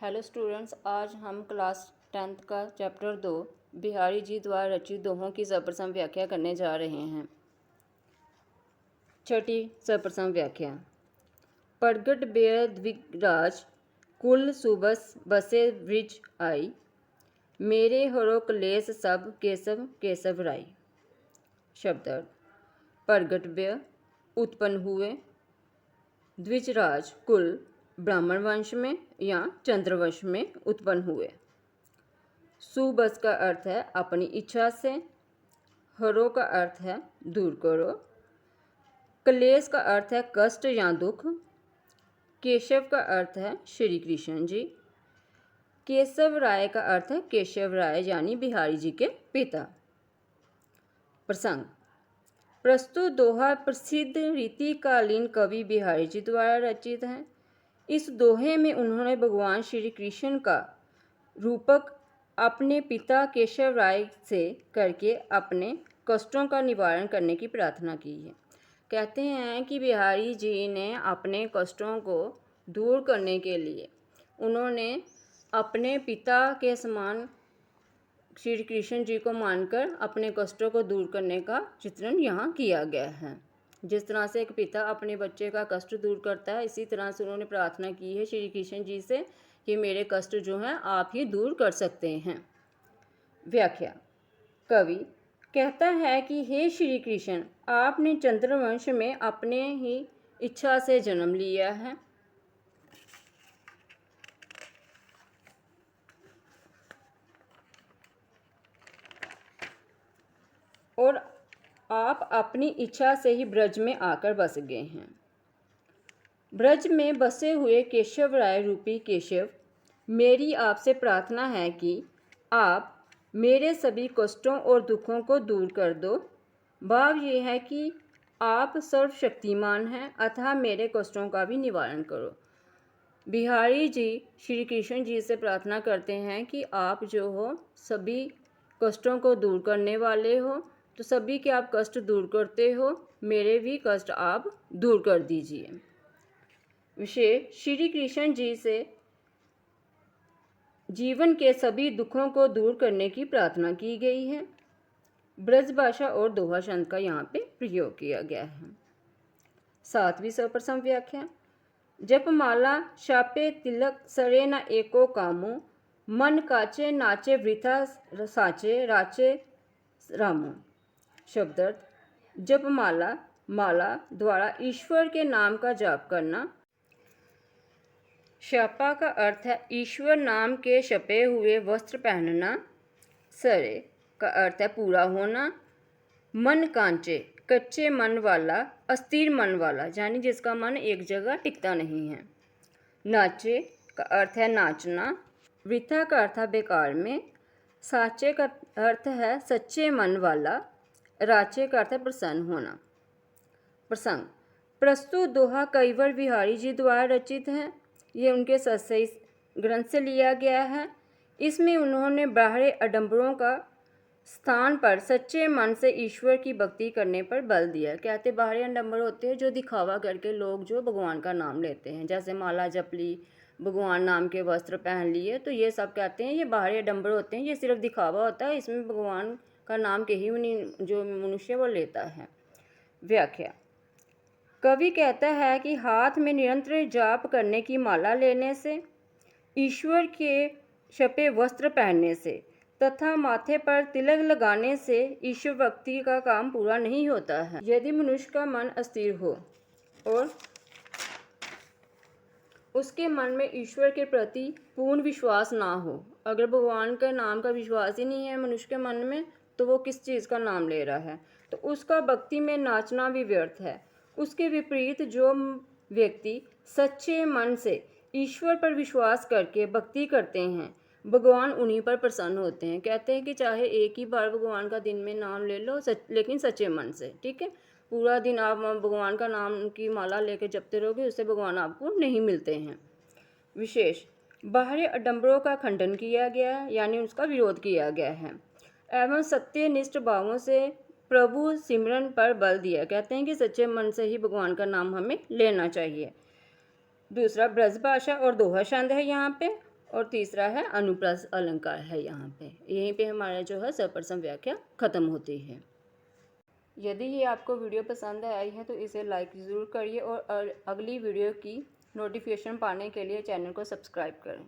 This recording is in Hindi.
हेलो स्टूडेंट्स, आज हम क्लास 10th का चैप्टर 2 बिहारी जी द्वारा रचित दोहों की सर्वप्रथम व्याख्या करने जा रहे हैं। छठी सर्वप्रथम व्याख्या। प्रगट बेय द्विराज कुल सुबस बसे वृज आई, मेरे हरो क्लेश सब केशव केशव राय। शब्दार्थ। प्रगट बेय उत्पन्न हुए, द्विजराज कुल ब्राह्मण वंश में या चंद्रवंश में उत्पन्न हुए। सुबस का अर्थ है अपनी इच्छा से, हरो का अर्थ है दूर करो, क्लेश का अर्थ है कष्ट या दुख, केशव का अर्थ है श्री कृष्ण जी, केशव राय का अर्थ है केशव राय यानी बिहारी जी के पिता। प्रसंग। प्रस्तुत दोहा प्रसिद्ध रीतिकालीन कवि बिहारी जी द्वारा रचित है। इस दोहे में उन्होंने भगवान श्री कृष्ण का रूपक अपने पिता केशव राय से करके अपने कष्टों का निवारण करने की प्रार्थना की है। कहते हैं कि बिहारी जी ने अपने कष्टों को दूर करने के लिए उन्होंने अपने पिता के समान श्री कृष्ण जी को मानकर अपने कष्टों को दूर करने का चित्रण यहाँ किया गया है। जिस तरह से एक पिता अपने बच्चे का कष्ट दूर करता है, इसी तरह से उन्होंने प्रार्थना की है श्री कृष्ण जी से कि मेरे कष्ट जो हैं आप ही दूर कर सकते हैं। व्याख्या। कवि कहता है कि हे श्री कृष्ण, आपने चंद्रवंश में अपने ही इच्छा से जन्म लिया है। और आप अपनी इच्छा से ही ब्रज में आकर बस गए हैं। ब्रज में बसे हुए केशव राय रूपी केशव, मेरी आपसे प्रार्थना है कि आप मेरे सभी कष्टों और दुखों को दूर कर दो। भाव ये है कि आप सर्वशक्तिमान हैं, अतः मेरे कष्टों का भी निवारण करो। बिहारी जी श्री कृष्ण जी से प्रार्थना करते हैं कि आप जो हो सभी कष्टों को दूर करने वाले हो, तो सभी के आप कष्ट दूर करते हो, मेरे भी कष्ट आप दूर कर दीजिए। विशेष श्री कृष्ण जी से जीवन के सभी दुखों को दूर करने की प्रार्थना की गई है। ब्रज भाषा और दोहा छंद का यहाँ पे प्रयोग किया गया है। सातवीं सर्वप्रथम व्याख्या। जपमाला शापे तिलक सरे न एको कामो, मन काचे नाचे वृथा साचे राचे रामो। शब्दार्थ। जपमाला माला द्वारा ईश्वर के नाम का जाप करना। शापा का अर्थ है ईश्वर नाम के छपे हुए वस्त्र पहनना। सरे का अर्थ है पूरा होना। मन कांचे कच्चे मन वाला, अस्थिर मन वाला यानी जिसका मन एक जगह टिकता नहीं है। नाचे का अर्थ है नाचना। वृथा का अर्थ है बेकार में। साचे का अर्थ है सच्चे मन वाला। राचे का अर्थ है प्रसन्न होना। प्रसंग। प्रस्तुत दोहा कैवर बिहारी जी द्वारा रचित है। ये उनके सत्सई ग्रंथ से लिया गया है। इसमें उन्होंने बाहरी आडंबरों का स्थान पर सच्चे मन से ईश्वर की भक्ति करने पर बल दिया। कहते बाहरी आडंबर होते हैं जो दिखावा करके लोग जो भगवान का नाम लेते हैं, जैसे माला जप ली, भगवान नाम के वस्त्र पहन लिए, तो ये सब कहते हैं ये बाहरी आडंबर होते हैं, ये सिर्फ दिखावा होता है, इसमें भगवान का नाम कहीं जो मनुष्य वो लेता है। व्याख्या। कवि कहता है कि हाथ में निरंतर जाप करने की माला लेने से, ईश्वर के छपे वस्त्र पहनने से तथा माथे पर तिलक लगाने से ईश्वर भक्ति का काम पूरा नहीं होता है। यदि मनुष्य का मन अस्थिर हो और उसके मन में ईश्वर के प्रति पूर्ण विश्वास ना हो, अगर भगवान के नाम का विश्वास ही नहीं है मनुष्य के मन में, तो वो किस चीज़ का नाम ले रहा है, तो उसका भक्ति में नाचना भी व्यर्थ है। उसके विपरीत जो व्यक्ति सच्चे मन से ईश्वर पर विश्वास करके भक्ति करते हैं, भगवान उन्हीं पर प्रसन्न होते हैं। कहते हैं कि चाहे एक ही बार भगवान का दिन में नाम ले लो, लेकिन सच्चे मन से, ठीक है। पूरा दिन आप भगवान का नाम की माला लेकर जपते रहोगे, उससे भगवान आपको नहीं मिलते हैं। विशेष बाहरी आडंबरों का खंडन किया गया है, यानी उसका विरोध किया गया है, एवं सत्यनिष्ठ भावों से प्रभु सिमरन पर बल दिया। कहते हैं कि सच्चे मन से ही भगवान का नाम हमें लेना चाहिए। दूसरा ब्रज भाषा और दोहा छंद है यहाँ पे। और तीसरा है अनुप्रास अलंकार है यहाँ पे। यहीं पे हमारा जो है सर्वप्रथम व्याख्या खत्म होती है। यदि ये आपको वीडियो पसंद आई है तो इसे लाइक ज़रूर करिए और अगली वीडियो की नोटिफिकेशन पाने के लिए चैनल को सब्सक्राइब करें।